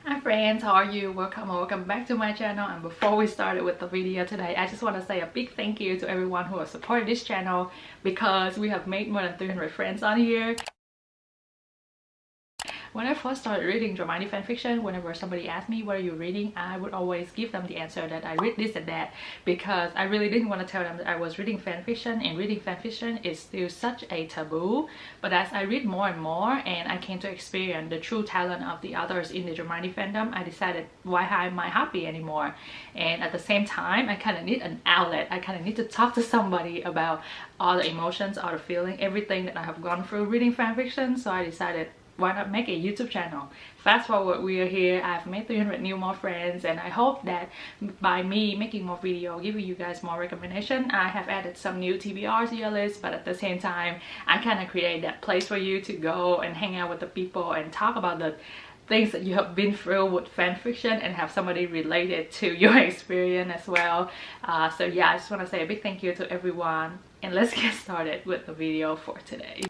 Hi friends, how are you? Welcome back to my channel. And before we started with the video today, I just want to say a big thank you to everyone who has supported this channel because we have made more than 300 friends on here. When I first started reading Dromani fanfiction, whenever somebody asked me what are you reading, I would always give them the answer that I read this and that, because I really didn't want to tell them that I was reading fanfiction, and reading fanfiction is still such a taboo. But as I read more and more and I came to experience the true talent of the others in the Dromani fandom, I decided why hide my hobby anymore. And at the same time, I kind of need an outlet. I kind of need to talk to somebody about all the emotions, all the feeling, everything that I have gone through reading fanfiction. So I decided, why not make a YouTube channel? Fast forward, we are here. I've made 300 new more friends, and I hope that by me making more video, giving you guys more recommendation, I have added some new TBRs to your list. But at the same time, I kind of create that place for you to go and hang out with the people and talk about the things that you have been through with fan fiction and have somebody related to your experience as well. So yeah, I just want to say a big thank you to everyone, and let's get started with the video for today.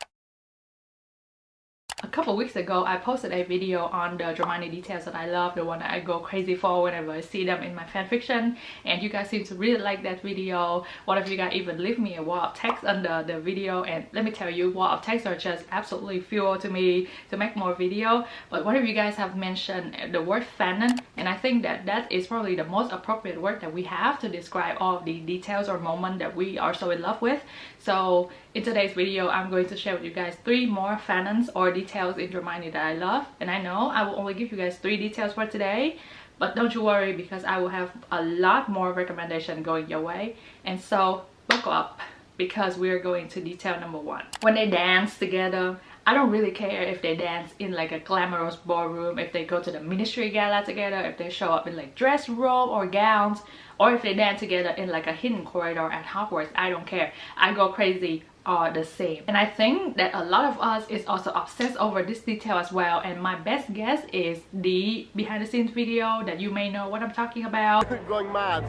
A couple weeks ago, I posted a video on the Dromani details that I love, the one that I go crazy for whenever I see them in my fanfiction, and you guys seem to really like that video. One of you guys even leave me a wall of text under the video, and let me tell you, wall of text are just absolutely fuel to me to make more video. But one of you guys have mentioned the word fanon, and I think that that is probably the most appropriate word that we have to describe all of the details or moments that we are so in love with. So in today's video, I'm going to share with you guys 3 more fanons or details in Dromani that I love. And I know I will only give you guys 3 details for today, but don't you worry, because I will have a lot more recommendation going your way. And so buckle up, because we're going to detail number 1. When they dance together, I don't really care if they dance in like a glamorous ballroom, if they go to the ministry gala together, if they show up in like dress robe or gowns, or if they dance together in like a hidden corridor at Hogwarts. I don't care. I go crazy all the same. And I think that a lot of us is also obsessed over this detail as well. And my best guess is the behind the scenes video that you may know what I'm talking about. Going mad.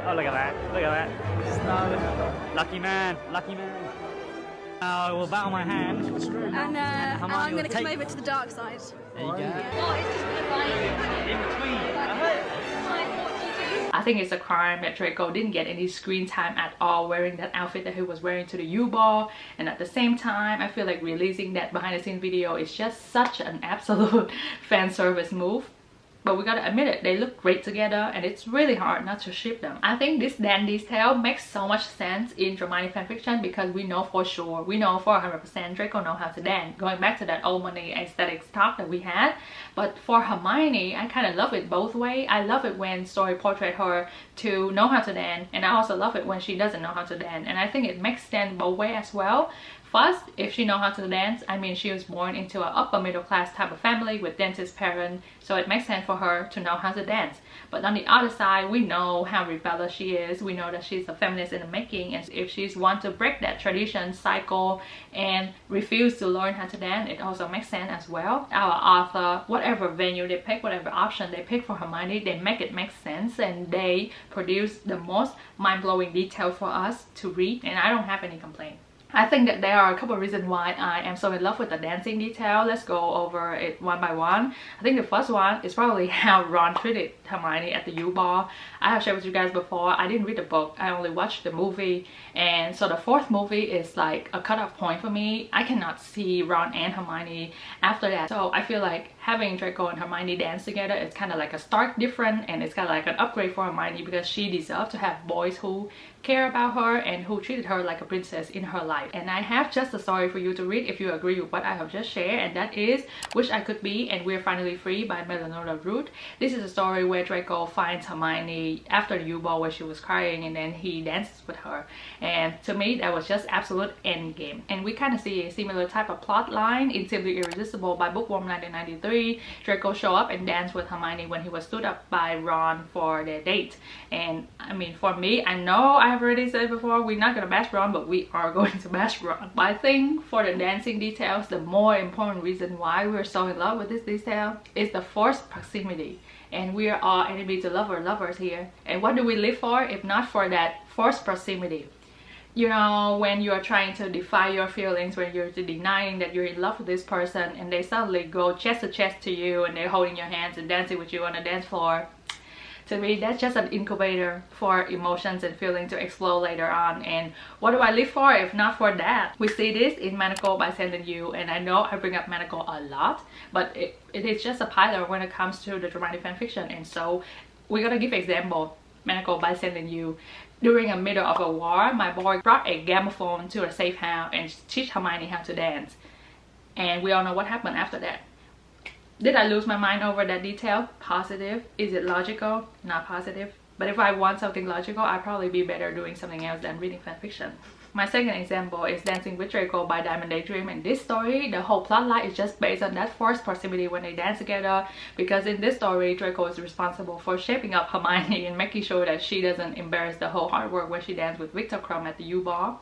Oh, look at that. Look at that. Lucky man. Lucky man. I will bow my hand. And I'm going to come over to the dark side. There you go. Yeah. In between. I think it's a crime that Draco didn't get any screen time at all wearing that outfit that he was wearing to the U-Ball. And at the same time, I feel like releasing that behind the scenes video is just such an absolute fan service move. But we gotta admit it, they look great together, and it's really hard not to ship them. I think this dance detail makes so much sense in Dromani fanfiction, because we know for sure, we know for 100% Draco know how to dance. Going back to that old money aesthetics talk that we had. But for Hermione, I kind of love it both ways. I love it when story portray her to know how to dance, and I also love it when she doesn't know how to dance. And I think it makes sense both ways as well. First, if she knows how to dance, I mean, she was born into an upper middle class type of family with dentist parents, so it makes sense for her to know how to dance. But on the other side, we know how rebellious she is. We know that she's a feminist in the making, and if she's want to break that tradition cycle and refuse to learn how to dance, it also makes sense as well. Our author, whatever venue they pick, whatever option they pick for Hermione, they make it make sense, and they produce the most mind-blowing detail for us to read, and I don't have any complaint. I think that there are a couple of reasons why I am so in love with the dancing detail. Let's go over it one by one. I think the first one is probably how Ron treated Hermione at the U-Ball. I have shared with you guys before, I didn't read the book, I only watched the movie. And so the 4th movie is like a cutoff point for me. I cannot see Ron and Hermione after that. So I feel like having Draco and Hermione dance together is kind of like a stark difference, and it's kind of like an upgrade for Hermione, because she deserves to have boys who care about her and who treated her like a princess in her life. And I have just a story for you to read if you agree with what I have just shared, and that is Wish I Could Be and We're Finally Free by Melanoda Root. This is a story where Draco finds Hermione after the U-Ball where she was crying, and then he dances with her. And to me, that was just absolute endgame. And we kind of see a similar type of plot line in Simply Irresistible by Bookworm 1993. Draco show up and dance with Hermione when he was stood up by Ron for their date. And I mean, for me, I know I've already said before, we're not gonna bash Ron, but we are going to bash Ron. But I think for the dancing details, the more important reason why we're so in love with this detail is the forced proximity. And we are all enemy to lovers here. And what do we live for if not for that forced proximity? You know, when you are trying to defy your feelings, when you're denying that you're in love with this person, and they suddenly go chest to chest to you and they're holding your hands and dancing with you on the dance floor. To me, that's just an incubator for emotions and feelings to explode later on. And what do I live for if not for that? We see this in Manako by Sending You, and I know I bring up Manako a lot, but it is just a pilot when it comes to the dramatic fanfiction. And so we're gonna give example. Manako by Sending You. During the middle of a war, my boy brought a gramophone to a safe house and teach Hermione how to dance. And we all know what happened after that. Did I lose my mind over that detail? Positive. Is it logical? Not positive. But if I want something logical, I'd probably be better doing something else than reading fanfiction. My second example is Dancing with Draco by Diamond Daydream. In this story, the whole plotline is just based on that forced proximity when they dance together, because in this story, Draco is responsible for shaping up Hermione and making sure that she doesn't embarrass the whole hard work when she danced with Victor Krum at the U-Ball.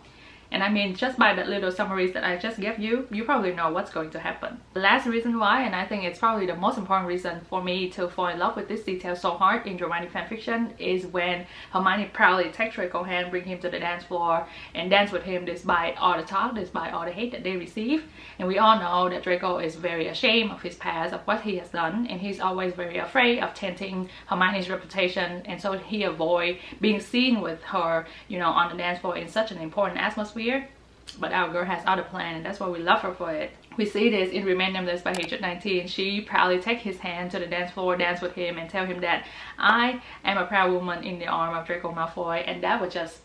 And I mean, just by the little summaries that I just gave you, you probably know what's going to happen. The last reason why, and I think it's probably the most important reason for me to fall in love with this detail so hard in dramatic fanfiction, is when Hermione proudly takes Draco's hand, bring him to the dance floor, and dance with him despite all the talk, despite all the hate that they receive. And we all know that Draco is very ashamed of his past, of what he has done, and he's always very afraid of tainting Hermione's reputation, and so he avoids being seen with her, you know, on the dance floor in such an important atmosphere. But our girl has other plans, and that's why we love her for it. We see this in Remain Nameless by Hatred 19. She proudly takes his hand to the dance floor, dance with him, and tell him that I am a proud woman in the arm of Draco Malfoy, and that was just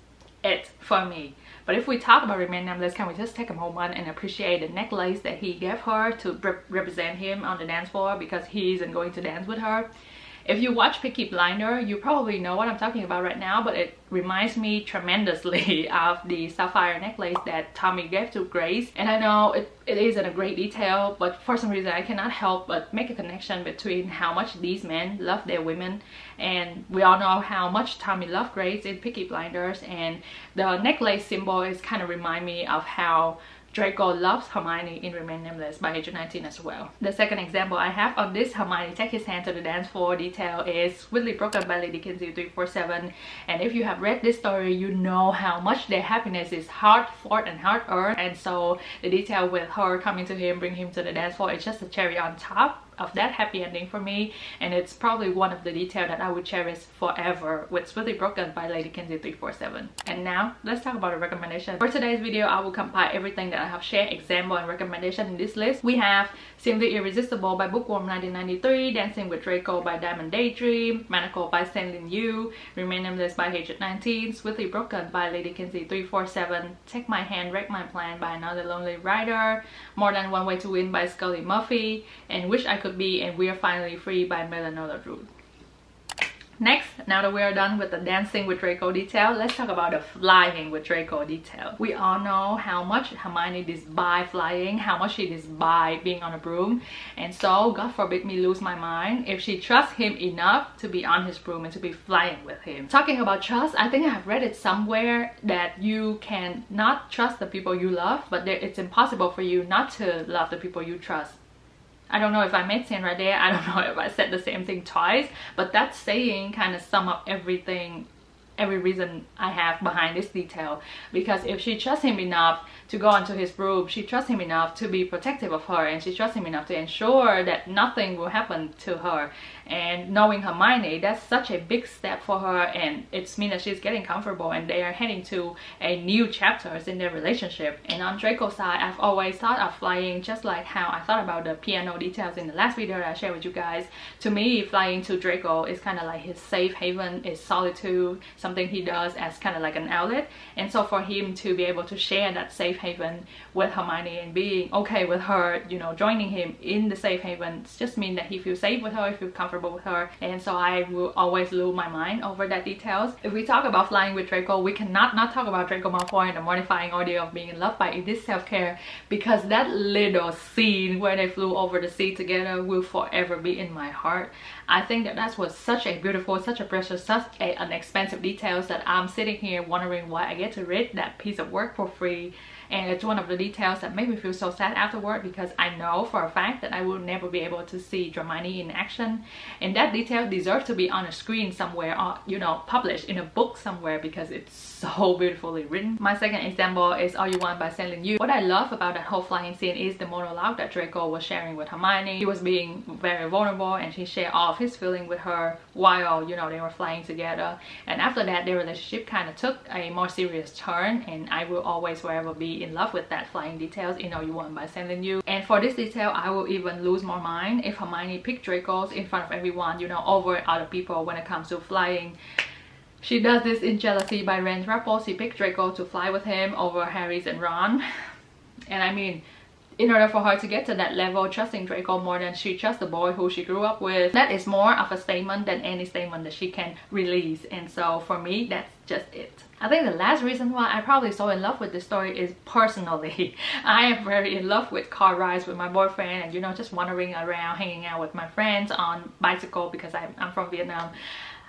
it for me. But if we talk about Remain Nameless, can we just take a moment and appreciate the necklace that he gave her to represent him on the dance floor, because he isn't going to dance with her? If you watch Peaky Blinders, you probably know what I'm talking about right now, but it reminds me tremendously of the sapphire necklace that Tommy gave to Grace. And I know it isn't a great detail, but for some reason I cannot help but make a connection between how much these men love their women. And we all know how much Tommy loved Grace in Peaky Blinders, and the necklace symbol is kind of remind me of how Draco loves Hermione in Remain Nameless by Hatred 19 as well. The second example I have of this Hermione take his hand to the dance floor detail is Sweetly Broken by Lady Kinsey 347. And if you have read this story, you know how much their happiness is hard fought and hard earned. And so the detail with her coming to him, bring him to the dance floor, is just a cherry on top of that happy ending for me, and it's probably one of the details that I would cherish forever with Sweetly Broken by Lady Kinsey 347. And now let's talk about a recommendation. For today's video, I will compile everything that I have shared, example and recommendation in this list. We have Simply Irresistible by Bookworm 1993, Dancing with Draco by Diamond Daydream, Manako by Sending You, Remain Nameless by Hatred 19, Sweetly Broken by Lady Kinsey 347, Take My Hand, Wreck My Plan by Another Lonely Writer, More Than One Way to Win by Scully Murphy, and Wish I Could Be and We're Finally Free by Melanola Root. Next, now that we are done with the dancing with Draco detail, let's talk about the flying with Draco detail. We all know how much Hermione despises flying, how much she despises being on a broom, and so God forbid me lose my mind if she trusts him enough to be on his broom and to be flying with him. Talking about trust, I think I have read it somewhere that you can not trust the people you love, but it's impossible for you not to love the people you trust. I don't know if I made sense right there. I don't know if I said the same thing twice, but that saying kind of sum up everything, every reason I have behind this detail. Because if she trusts him enough to go onto his broom, she trusts him enough to be protective of her, and she trusts him enough to ensure that nothing will happen to her. And knowing Hermione, that's such a big step for her, and it's means that she's getting comfortable and they are heading to a new chapters in their relationship. And on Draco's side, I've always thought of flying just like how I thought about the piano details in the last video that I shared with you guys. To me, flying to Draco is kind of like his safe haven, is solitude, something he does as kind of like an outlet. And so for him to be able to share that safe haven with Hermione and being okay with her, you know, joining him in the safe haven, just mean that he feels safe with her, he feels comfortable with her. And so I will always lose my mind over that details. If we talk about flying with Draco, we cannot not talk about Draco Malfoy and the mortifying ordeal of being in love by Edith Self-Care, because that little scene where they flew over the sea together will forever be in my heart. I think that was such a beautiful, such a precious, such an expensive details that I'm sitting here wondering why I get to read that piece of work for free. and it's one of the details that make me feel so sad afterward, because I know for a fact that I will never be able to see Dramani in action, and that detail deserves to be on a screen somewhere, or you know, published in a book somewhere, because it's so beautifully written. My second example is All You Want by Celine Yu. What I love about that whole flying scene is the monologue that Draco was sharing with Hermione. He was being very vulnerable, and he shared all of his feeling with her while, you know, they were flying together. And after that, their relationship kind of took a more serious turn, and I will always forever be in love with that flying details in All You Want by Celine Yu. And for this detail, I will even lose more mind if Hermione picked Draco's in front of everyone, you know, over other people when it comes to flying. She does this in Jealousy by Rance Rappel. She picked Draco to fly with him over Harry's and Ron. And I mean, in order for her to get to that level, trusting Draco more than she trusts the boy who she grew up with, that is more of a statement than any statement that she can release. And so for me, that's just it. I think the last reason why I'm probably so in love with this story is personally. I am very in love with car rides with my boyfriend, and you know, just wandering around, hanging out with my friends on bicycle, because I'm from Vietnam.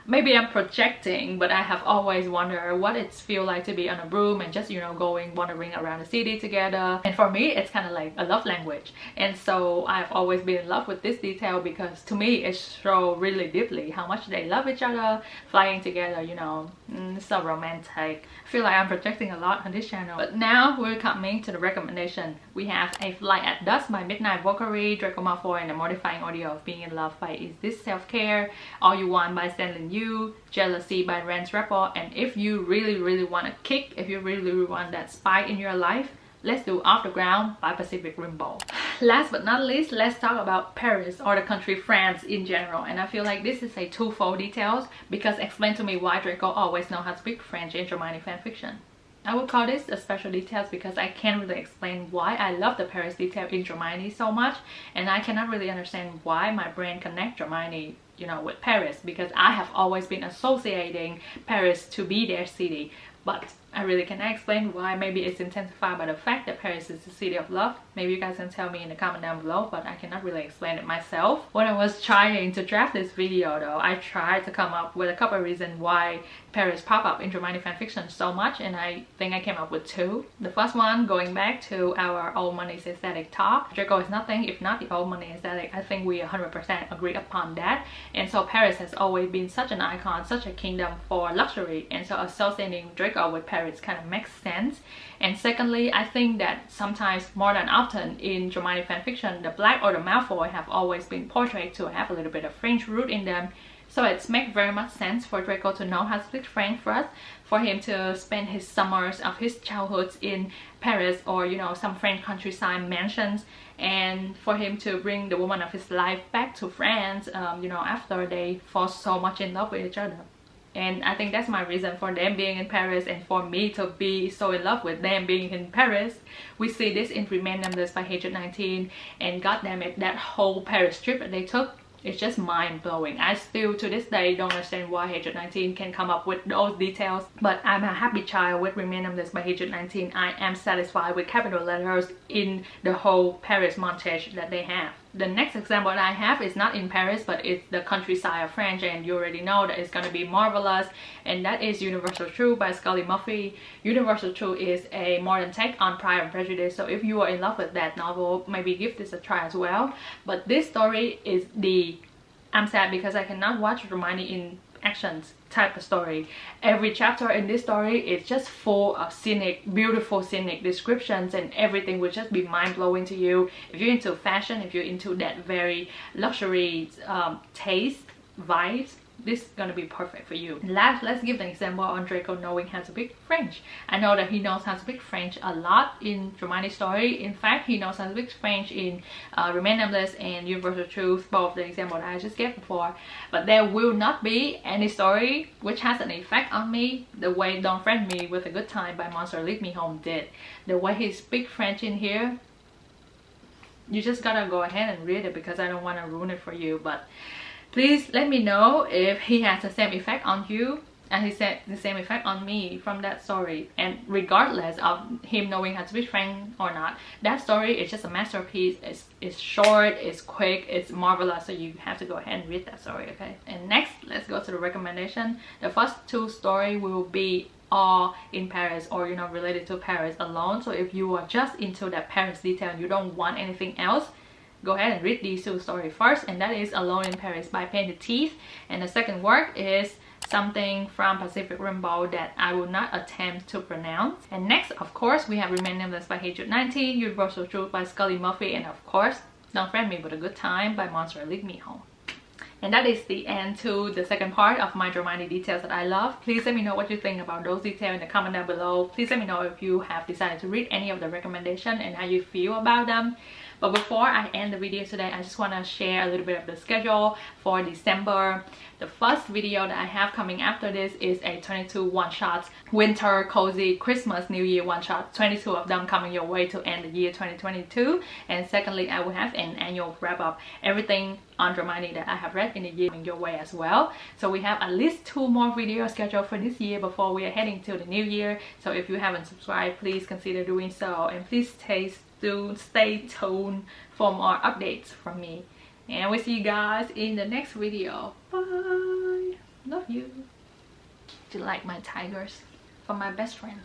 Maybe I'm projecting, but I have always wondered what it feels like to be on a broom and just, you know, wandering around the city together. And for me, it's kind of like a love language. And so I've always been in love with this detail, because to me, it shows really deeply how much they love each other, flying together, you know, so romantic. I feel like I'm projecting a lot on this channel. But now we're coming to the recommendation. We have A Flight at Dusk by Midnight Valkyrie, Draco Malfoy, and The Mortifying Ordeal of Being in Love by Is This Self-Care, All You Want by Celine Yu, Jealousy by Rance Rappel. And if you really want a kick, if you really want that spike in your life, let's do Off the Ground by Pacific Rim Bowl. Last but not least, let's talk about Paris, or the country France in general. And I feel like this is a twofold details, because explain to me why Draco always know how to speak French in Hermione fanfiction. I would call this a special details because I can't really explain why I love the Paris detail in Hermione so much, and I cannot really understand why my brain connects Hermione, you know, with Paris, because I have always been associating Paris to be their city. But I really cannot explain why. Maybe it's intensified by the fact that Paris is the city of love. Maybe you guys can tell me in the comment down below, but I cannot really explain it myself. When I was trying to draft this video though, I tried to come up with a couple of reasons why Paris pop up in Hermione fanfiction so much, and I think I came up with two. The first one, going back to our old money's aesthetic talk, Draco is nothing if not the old money aesthetic. I think we 100% agree upon that. And so Paris has always been such an icon, such a kingdom for luxury, and so associating Draco with Paris kind of makes sense. And secondly, I think that sometimes, more than often in Hermione fanfiction, the Black or the Malfoy have always been portrayed to have a little bit of French root in them. So it makes very much sense for Draco to know how to speak French first, for him to spend his summers of his childhood in Paris, or you know, some French countryside mansions, and for him to bring the woman of his life back to France, you know, after they fall so much in love with each other. And I think that's my reason for them being in Paris, and for me to be so in love with them being in Paris. We see this in Remain Nameless by Hatred 19, and goddamn it, that whole Paris trip that they took, it's just mind-blowing. I still to this day don't understand why Hatred 19 can come up with those details, but I'm a happy child with Remain Nameless by Hatred 19. I am satisfied with capital letters in the whole Paris montage that they have. The next example that I have is not in Paris, but it's the countryside of France, and you already know that it's gonna be marvelous, and that is Universal Truth by Scully Murphy. Universal Truth is a modern take on Pride and Prejudice, so if you are in love with that novel, maybe give this a try as well. But this story is I'm sad because I cannot watch Hermione in actions type of story. Every chapter in this story is just full of scenic, beautiful scenic descriptions, and everything will just be mind-blowing to you. If you're into fashion, if you're into that very luxury taste vibes, this is gonna be perfect for you. Last, let's give an example on Draco knowing how to speak French. I know that he knows how to speak French a lot in Hermione's story. In fact, he knows how to speak French in Remain Nameless and Universal Truth, both the example that I just gave before. But there will not be any story which has an effect on me the way Don't Friend Me with a Good Time by Monster Lead Me Home did. The way he speaks French in here, you just gotta go ahead and read it, because I don't want to ruin it for you. But please let me know if he has the same effect on you and he said the same effect on me from that story. And regardless of him knowing how to speak French or not, that story is just a masterpiece. It's short, it's quick, it's marvelous, so you have to go ahead and read that story, okay? And next, let's go to the recommendation. The first two stories will be all in Paris, or you know, related to Paris alone. So if you are just into that Paris detail and you don't want anything else, go ahead and read these two stories first, and that is Alone in Paris by Painted Teeth, and the second work is Something from Pacific Rimbo that I will not attempt to pronounce. And next, of course, we have Remain Nameless by Hate 19, Universal Truth by Scully Murphy, and of course, Don't Friend Me But a Good Time by Monster Lead Me Home. And that is the end to the second part of my Dromani details that I love. Please let me know what you think about those details in the comment down below. Please let me know if you have decided to read any of the recommendations and how you feel about them. But before I end the video today, I just want to share a little bit of the schedule for December. The first video that I have coming after this is a 22 one-shots winter cozy Christmas New Year one-shot, 22 of them coming your way to end the year 2022. And secondly, I will have an annual wrap-up, everything on Dromani that I have read in the year coming your way as well. So we have at least 2 more videos scheduled for this year before we are heading to the new year. So if you haven't subscribed, please consider doing so, and please stay tuned for more updates from me. And we'll see you guys in the next video. Bye. Love you. Do you like my tigers? For my best friends.